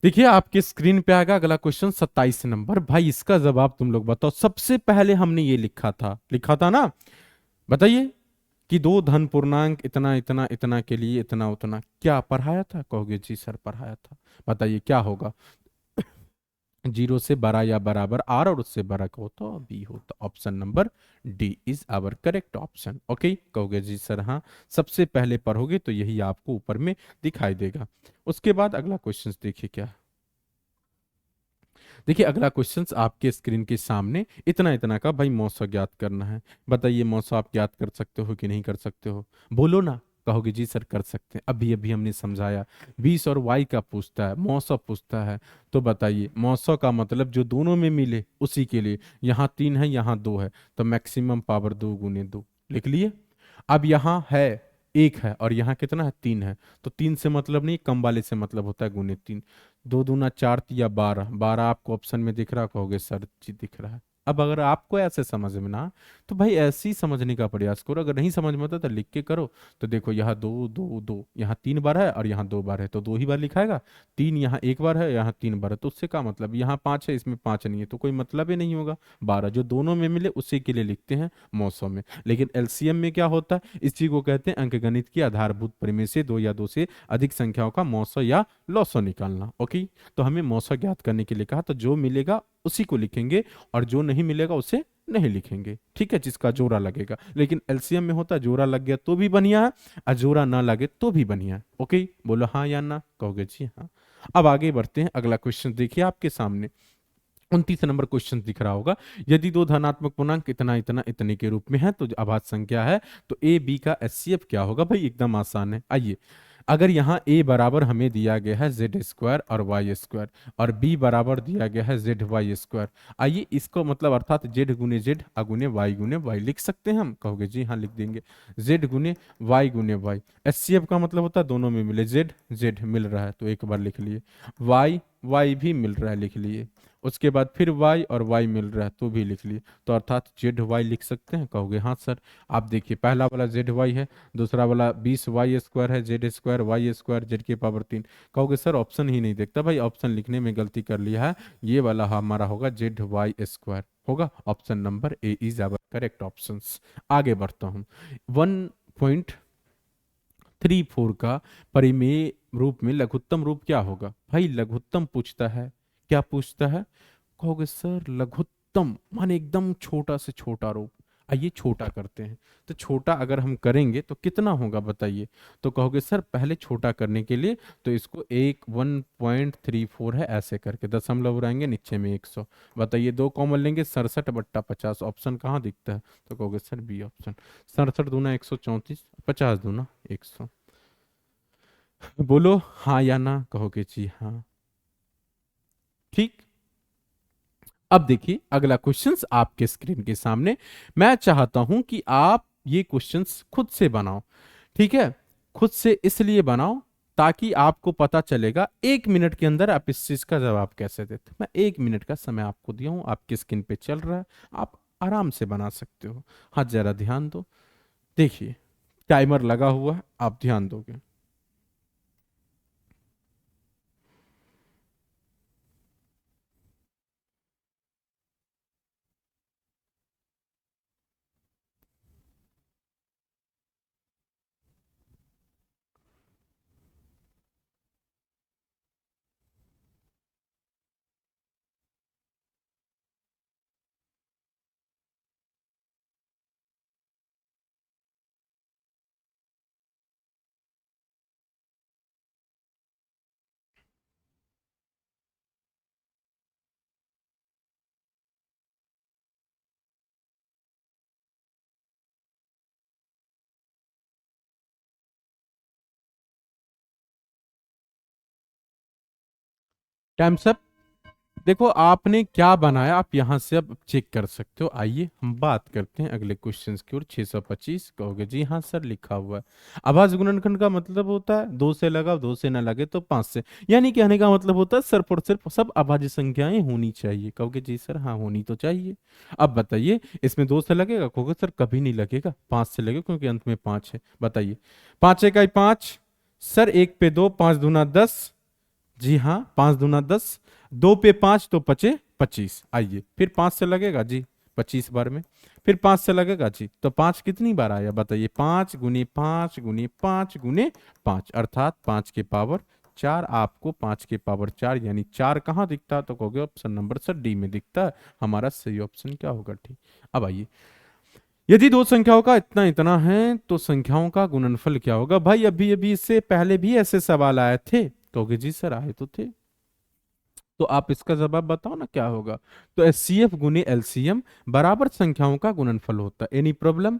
देखिए आपके स्क्रीन पे आएगा अगला क्वेश्चन 27 नंबर। भाई इसका जवाब तुम लोग बताओ। सबसे पहले हमने ये लिखा था ना? बताइए कि दो धन पूर्णांक इतना इतना इतना के लिए इतना उतना, क्या पढ़ाया था? कहोगे जी सर पढ़ाया था। बताइए क्या होगा? 0 से बड़ा या बराबर आर, और उससे बड़ा हो तो बी हो। तो option number D is our correct option. Okay, कहोगे जी सर हाँ। सबसे पहले पढ़ोगे तो यही आपको ऊपर में दिखाई देगा। उसके बाद अगला क्वेश्चन देखिए क्या है। देखिए अगला क्वेश्चन आपके स्क्रीन के सामने, इतना इतना का भाई मौसा ज्ञात करना है। बताइए मौसा आप ज्ञात कर सकते हो कि नहीं कर सकते हो? बोलो ना। कहोगे जी सर कर सकते हैं, अभी अभी हमने समझाया। 20 और y का पूछता है, मौसा पूछता है। तो बताइए मौसा का मतलब जो दोनों में मिले उसी के लिए। यहाँ 3 है, यहाँ 2 है, तो मैक्सिमम पावर 2 × 2 लिख लिए। अब यहाँ है 1 है और यहाँ कितना है 3 है, तो 3 से मतलब नहीं, कम वाले से मतलब होता है ×3। 2 दूना 4 या 12, 12 आपको ऑप्शन में दिख रहा, कहोगे सर जी दिख रहा है। अब अगर आपको ऐसे समझ में ना, तो भाई ऐसे ही समझने का प्रयास करो, अगर नहीं समझ में आता तो लिख के करो। तो देखो यहाँ 2 2 2, यहाँ 3 बार है और यहाँ 2 बार है, तो 2 ही बार लिखाएगा। 3 यहाँ 1 बार है, यहाँ 3 बार है, तो उससे क्या मतलब, यहाँ 5 है इसमें 5 नहीं है, तो कोई मतलब ही नहीं होगा। 12 जो दोनों में मिले उसी के लिए लिखते हैं मौसम में। लेकिन एलसीएम में क्या होता है, इसी को कहते हैं अंकगणित की आधारभूत परिमेय से 2 या 2 से अधिक संख्याओं का मौसा या लॉसा निकालना। ओके, तो हमें मौसा ज्ञात करने के लिए कहा, तो जो मिलेगा उसी को लिखेंगे और जो नहीं मिलेगा उसे नहीं लिखेंगे। ठीक है, जिसका जोड़ा लगेगा। लेकिन एलसीएम में होता है जोड़ा लग गया तो भी बढ़िया है, और जोड़ा ना लगे तो भी बढ़िया है। ओके, बोलो हाँ या ना, कहोगे जी हाँ। अब आगे बढ़ते हैं, अगला क्वेश्चन देखिए आपके सामने। 29 नंबर क्वेश्चन दिख रहा होगा। यदि दो धनात्मक पूर्णांक इतना इतना इतने के रूप में है तो जो अभाज्य संख्या है, तो ए बी का एचसीएफ क्या होगा? भाई एकदम आसान है। आइए, अगर यहाँ a बराबर हमें दिया गया है z² और y² और b बराबर दिया गया है zy², आइए इसको मतलब अर्थात z × z अगुने y लिख सकते हैं हम, कहोगे जी हाँ लिख देंगे। z × y एचसीएफ का मतलब होता है दोनों में मिले, z z मिल रहा है तो एक बार लिख लिए, y भी मिल रहा है लिख लिए, उसके बाद फिर y और y मिल रहा है तो भी लिख लिए, तो अर्थात zy लिख सकते हैं, कहोगे हाँ सर। आप देखिए पहला वाला zy है, दूसरा वाला 20y² है, z² y², z⁻3। कहोगे सर ऑप्शन ही नहीं देखता, भाई ऑप्शन लिखने में गलती कर लिया है, ये वाला हमारा होगा zy² होगा। Option number A is our correct option. आगे बढ़ता हूँ। 1.34 का परिमेय रूप में लघुत्तम रूप क्या होगा? भाई लघुत्तम पूछता है, क्या पूछता है? कहोगे सर लघुत्तम माने एकदम छोटा से छोटा रूप। आइए छोटा करते हैं, तो छोटा अगर हम करेंगे तो कितना होगा बताइए? तो कहोगे सर पहले छोटा करने के लिए तो इसको 1.34 है ऐसे करके, दशमलव उड़ाएंगे नीचे में 100। बताइए 2 कॉमन लेंगे, 67/50। ऑप्शन कहाँ दिखता है? तो कहोगे सर बी ऑप्शन। 67 दूना 134, 50 दूना 100। बोलो हाँ या ना, कहोगे जी हाँ। ठीक, अब देखिए अगला क्वेश्चंस आपके स्क्रीन के सामने। मैं चाहता हूं कि आप ये क्वेश्चंस खुद से बनाओ। ठीक है, खुद से इसलिए बनाओ ताकि आपको पता चलेगा 1 मिनट के अंदर आप इस चीज का जवाब कैसे देते। मैं 1 मिनट का समय आपको दिया हूं, आपकी स्क्रीन पे चल रहा है, आप आराम से बना सकते हो। हाँ जरा ध्यान दो, देखिए टाइमर लगा हुआ है, आप ध्यान दोगे। टाइम सब, देखो आपने क्या बनाया, आप यहां से अब चेक कर सकते हो। आइए हम बात करते हैं अगले क्वेश्चंस की ओर। 625, कहोगे जी हाँ सर लिखा हुआ है। आभाज्य गुणनखंड का मतलब होता है 2 से लगाओ, 2 से ना लगे तो 5 से। यानी कहने का मतलब होता है सिर्फ और सिर्फ सब अभाज्य संख्याएं होनी चाहिए। कहोगे जी सर हाँ होनी तो चाहिए। अब बताइए इसमें 2 से लगेगा? कहोगे सर कभी नहीं लगेगा, 5 से लगेगा क्योंकि अंत में 5 है। बताइए 5 × 1 = 5, सर 1 पे 2, 5 दूना 10। जी हाँ 5 दूना 10, 2 पे 5 तो 25। आइए फिर 5 से लगेगा जी 25 बार में, फिर 5 से लगेगा जी, तो 5 कितनी बार आया बताइए? 5 × 5 × 5 × 5 अर्थात 5 के पावर 4। आपको 5 के पावर 4 यानी 4 कहाँ दिखता है? तो कहोगे ऑप्शन नंबर सर डी में दिखता है। हमारा सही ऑप्शन क्या होगा? ठीक। अब आइए, यदि दो संख्याओं का इतना इतना है तो संख्याओं का गुणनफल क्या होगा? भाई अभी अभी इससे पहले भी ऐसे सवाल आए थे, कहोगे जी सर आए तो थे। तो आप इसका जवाब बताओ ना क्या होगा। तो एचसीएफ गुने एलसीएम बराबर संख्याओं का गुणनफल होता है। Any problem?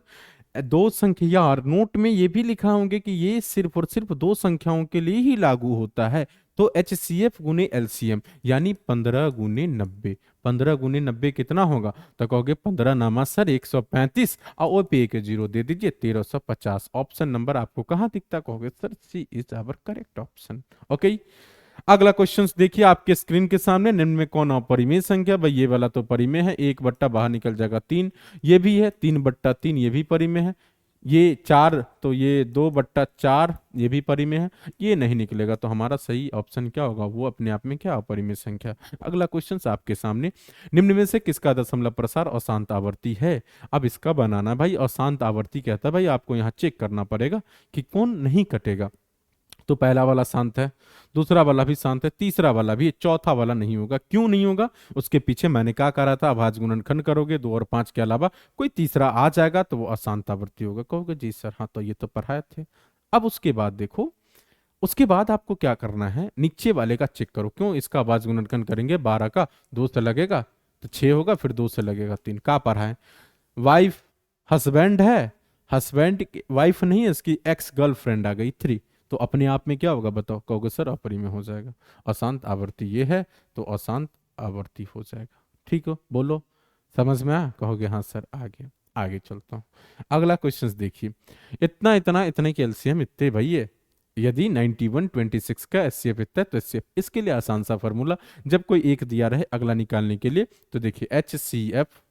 दो संख्या, और नोट में ये भी लिखा होंगे कि ये सिर्फ और सिर्फ दो संख्याओं के लिए ही लागू होता है। तो एच सी एफ गुने एलसीएम यानी 15 गुने 90। 15 गुने 90 कितना होगा? तो कहोगे 15 नामा सर 135, और ओ पे एक जीरो दे दीजिए 1350। ऑप्शन नंबर आपको कहाँ दिखता? कहोगे sir C is our correct option. Okay, अगला क्वेश्चन देखिए आपके स्क्रीन के सामने। निम्न में कौन अपरिमेय संख्या? भाई ये वाला तो परिमेय है, एक बट्टा बाहर निकल जाएगा 3, ये भी है 3/3, ये भी परिमेय है। ये 4, तो ये 2/4, ये भी परिमेय है। ये नहीं निकलेगा, तो हमारा सही ऑप्शन क्या होगा? वो अपने आप में क्या? अपरिमेय संख्या। अगला क्वेश्चन आपके सामने, निम्न में से किसका दशमलव प्रसार अशांत आवर्ती है? अब इसका बनाना भाई अशांत आवर्ती कहता है भाई, आपको यहाँ चेक करना पड़ेगा कि कौन नहीं कटेगा। तो पहला वाला शांत है, दूसरा वाला भी शांत है, तीसरा वाला भी, चौथा वाला नहीं होगा। क्यों नहीं होगा? उसके पीछे मैंने क्या करा था? अभाज्य गुणनखंड करोगे, 2 और 5 के अलावा कोई तीसरा आ जाएगा तो वो अशांत आवर्ती होगा। कहोगे जी सर हाँ, तो ये तो पढ़ाए थे। अब उसके बाद देखो, उसके बाद आपको क्या करना है? नीचे वाले का चेक करो। क्यों? इसका अभाज्य गुणनखंड करेंगे, 12 का 2 से लगेगा तो 6 होगा, फिर 2 से लगेगा 3। का पढ़ाए? वाइफ हस्बैंड है, हस्बैंड वाइफ नहीं है, इसकी एक्स गर्लफ्रेंड आ गई 3। तो अपने आप में क्या होगा बताओ? कहोगे सर अपरिमेय हो जाएगा। अशांत आवर्ती ये है, तो अशांत आवर्ती हो जाएगा। ठीक हो, बोलो समझ में आया? कहोगे हाँ सर। आगे आगे चलता हूँ। अगला क्वेश्चन देखिए, इतना इतना इतने के एलसीएम इतने भैया। यदि 91 26 का एचसीएफ इतना है, तो एचसीएफ इसके लिए आसान सा फॉर्मूला, जब कोई एक दिया रहे अगला निकालने के लिए, तो देखिए HCF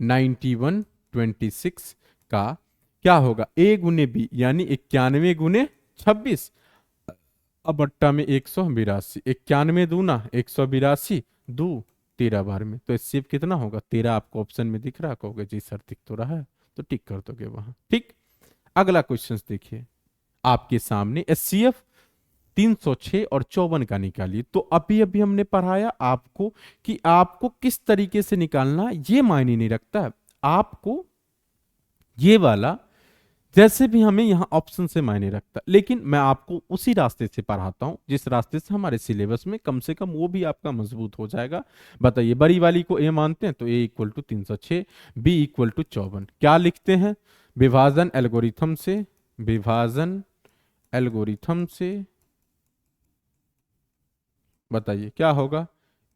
91 26 का क्या होगा? A गुने बी यानी 91 गुने 26, अब बट्टा में 182। 91 दूना 182, दो 13 बार में, तो एचसीएफ कितना होगा? 13 आपको ऑप्शन में दिख रहा है। कहोगे जी सर दिख तो रहा है, तो टिक कर दोगे वहां। ठीक, अगला क्वेश्चन देखिए आपके सामने, एचसीएफ 306 और 54 का निकालिए। तो अभी अभी हमने पढ़ाया आपको कि आपको किस तरीके से निकालना, ये मायने नहीं रखता है। आपको ये वाला जैसे भी हमें यहां ऑप्शन से मायने रखता, लेकिन मैं आपको उसी रास्ते से पढ़ाता हूं जिस रास्ते से हमारे सिलेबस में कम से कम वो भी आपका मजबूत हो जाएगा। बताइए, बड़ी वाली को ए मानते हैं तो A equal to 306, B equal to 54। क्या लिखते हैं? विभाजन एल्गोरिथम से, विभाजन एल्गोरिथम से बताइए क्या होगा?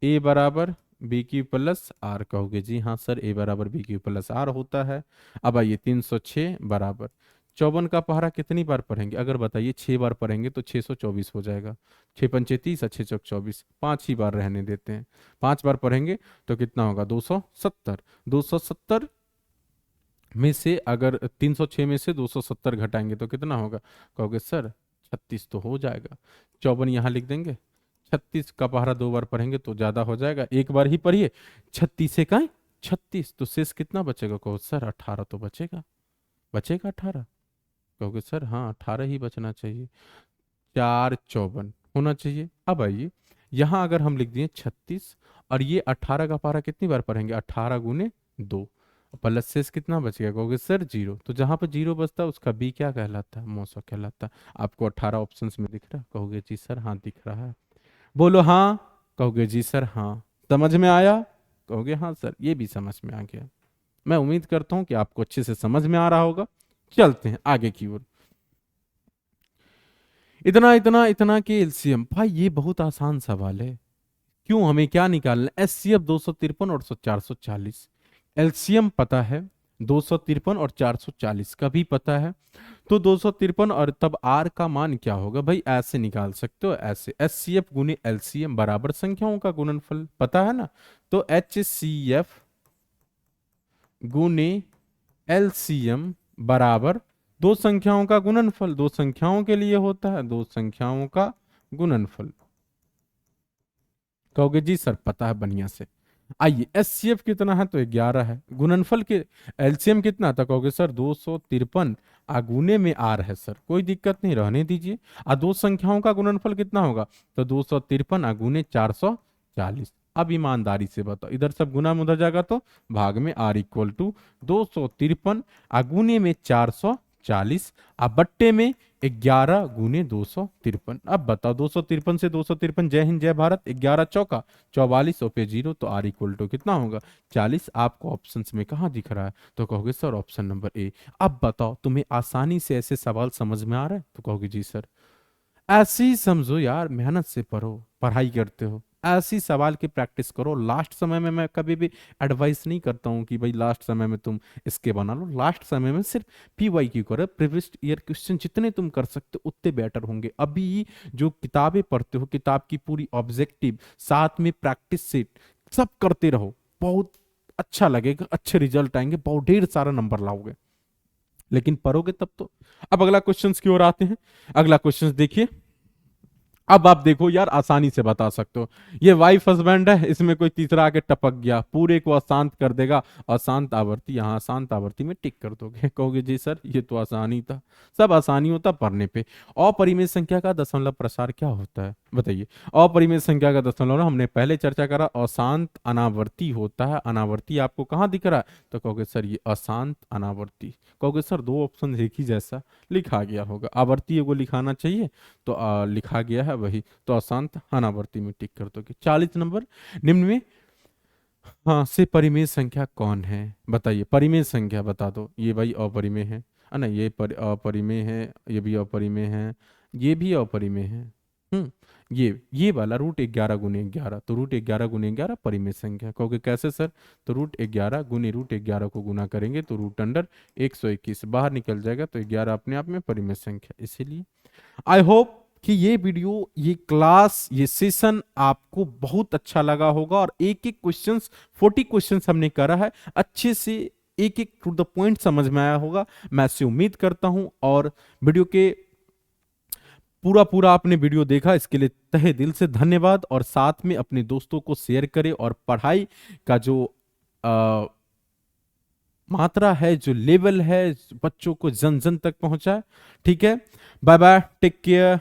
ए बराबर बी क्यू प्लस आर। कहोगे जी हाँ सर, ए बराबर बी क्यू प्लस आर होता है। अब आइए 306 बराबर 54 का पहाड़ा कितनी बार पढ़ेंगे? अगर बताइए 6 बार पढ़ेंगे तो 624 हो जाएगा। 6 पंचे 30, 6 चौक 24, 5 ही बार रहने देते हैं। 5 बार पढ़ेंगे तो कितना होगा? 270। 270 में से अगर 306 में से 270 घटाएंगे तो कितना होगा? कहोगे सर 36 तो हो जाएगा। 54 यहाँ लिख देंगे। 36 का पहाड़ा 2 बार पढ़ेंगे तो ज्यादा हो जाएगा, एक बार ही पढ़िए। 36 से का 36, तो शेष कितना बचेगा? कहो सर 18 तो बचेगा। बचेगा 18? कहोगे सर हाँ 18 ही बचना चाहिए। 454 होना चाहिए। अब आइए यहाँ अगर हम लिख दिए 36, और ये 18 का पारा कितनी बार पढ़ेंगे? 18 गुने 2, प्लस शेष कितना बच गया? कहोगे सर 0। तो जहां पर 0 बचता है उसका बी क्या कहलाता है? मौसा कहलाता है। आपको 18 ऑप्शंस में दिख रहा है? कहोगे जी सर हाँ दिख रहा है। बोलो हाँ। कहोगे जी सर हाँ। समझ में आया? कहोगे हाँ सर, ये भी समझ में आ गया। मैं उम्मीद करता हूं कि आपको अच्छे से समझ में आ रहा होगा। चलते हैं आगे की ओर। इतना इतना इतना के एलसीएम, भाई ये बहुत आसान सवाल है। क्यों? हमें क्या निकालना? एचसीएफ 253 और 440। एलसीएम पता है, 253 और 440 का भी पता है। तो 253 और तब आर का मान क्या होगा? भाई ऐसे निकाल सकते हो, ऐसे एचसीएफ गुने एलसीएम बराबर संख्याओं का गुणनफल, पता है ना? तो एचसीएफ गुने एलसीएम बराबर दो संख्याओं का गुणनफल। दो संख्याओं के लिए होता है, दो संख्याओं का गुणनफल। कहोगे जी सर पता है बढ़िया से। आइए एचसीएफ कितना है? तो 11 है। गुणनफल के एलसीएम कितना था? कहोगे सर 253, आगुने में आर है सर, कोई दिक्कत नहीं, रहने दीजिए। आ दो संख्याओं का गुणनफल कितना होगा? तो 253 आगुने 440। अब ईमानदारी से बताओ, इधर सब गुना में उधर जाएगा तो भाग में, आर इक्वल टू 253 आगुने में 440। 40। अब बट्टे में 11 गुने 253। अब बताओ 253 से 253, जय हिंद जय भारत, 11 चौका 44 और पे जीरो, तो आर इक्वल टू कितना होगा 40। आपको ऑप्शंस में कहाँ दिख रहा है, तो कहोगे सर ऑप्शन नंबर ए। अब बताओ तुम्हें आसानी से ऐसे सवाल समझ में आ रहा है, तो कहोगे जी सर। ऐसे ही समझो यार, मेहनत से पढ़ो, पढ़ाई करते हो, ऐसी सवाल की प्रैक्टिस करो। लास्ट समय में मैं कभी भी एडवाइस नहीं करता हूँ कि भाई लास्ट समय में तुम इसके बना लो। लास्ट समय में सिर्फ पीवाईक्यू करो, प्रीवियस ईयर क्वेश्चन जितने तुम कर सकते हो उतने बेटर होंगे। अभी जो किताबें पढ़ते हो, किताब की पूरी ऑब्जेक्टिव, साथ में प्रैक्टिस सेट सब करते रहो, बहुत अच्छा लगेगा, अच्छे रिजल्ट आएंगे, बहुत ढेर सारा नंबर लाओगे। लेकिन पढ़ोगे तब तो। अब अगला क्वेश्चन की ओर आते हैं। अगला क्वेश्चन देखिए। अब आप देखो यार, आसानी से बता सकते हो, ये वाइफ हस्बैंड है, इसमें कोई तीसरा आके टपक गया, पूरे को अशांत कर देगा। अशांत आवर्ती, यहाँ अशांत आवर्ती में टिक कर दोगे, कहोगे जी सर ये तो आसानी था। सब आसानी होता पढ़ने पे। अपरिमेय संख्या का दशमलव प्रसार क्या होता है बताइए। अपरिमेय संख्या का दशमलव ना, हमने पहले चर्चा करा, अशांत अनावर्ती होता है। अनावर्ती आपको कहाँ दिख रहा है, तो कहोगे सर ये अशांत अनावर्ती। कहोगे सर दो ऑप्शन एक ही जैसा लिखा गया होगा, आवर्ती को लिखाना चाहिए, तो लिखा गया है वही, तो अशांत अनावर्ती में टिक कर दोगे। 40 नंबर, निम्न में हाँ से परिमेय संख्या कौन है बताइए। परिमेय संख्या बता दो। ये भाई अपरिमेय है ना, ये अपरिमेय है, ये भी अपरिमेय है, ये भी अपरिमेय है। ये वाला √11 गुने 11, तो √11 गुने 11 परिमेय संख्या। कहोगे कैसे सर, तो √11 गुने √11 को गुना करेंगे तो √121 बाहर निकल जाएगा, तो 11 अपने आप में परिमेय संख्या। इसीलिए आई होप कि ये वीडियो, ये क्लास, ये सेशन आपको बहुत अच्छा लगा होगा, और एक एक क्वेश्चंस, 40 क्वेश्चंस हमने करा है, अच्छे से एक एक टू द पॉइंट समझ में आया होगा, मैं इससे उम्मीद करता हूं। और वीडियो के पूरा पूरा आपने वीडियो देखा, इसके लिए तहे दिल से धन्यवाद। और साथ में अपने दोस्तों को शेयर करें, और पढ़ाई का जो मात्रा है, जो लेवल है, बच्चों को जन जन तक पहुंचाए। ठीक है, बाय बाय, टेक केयर।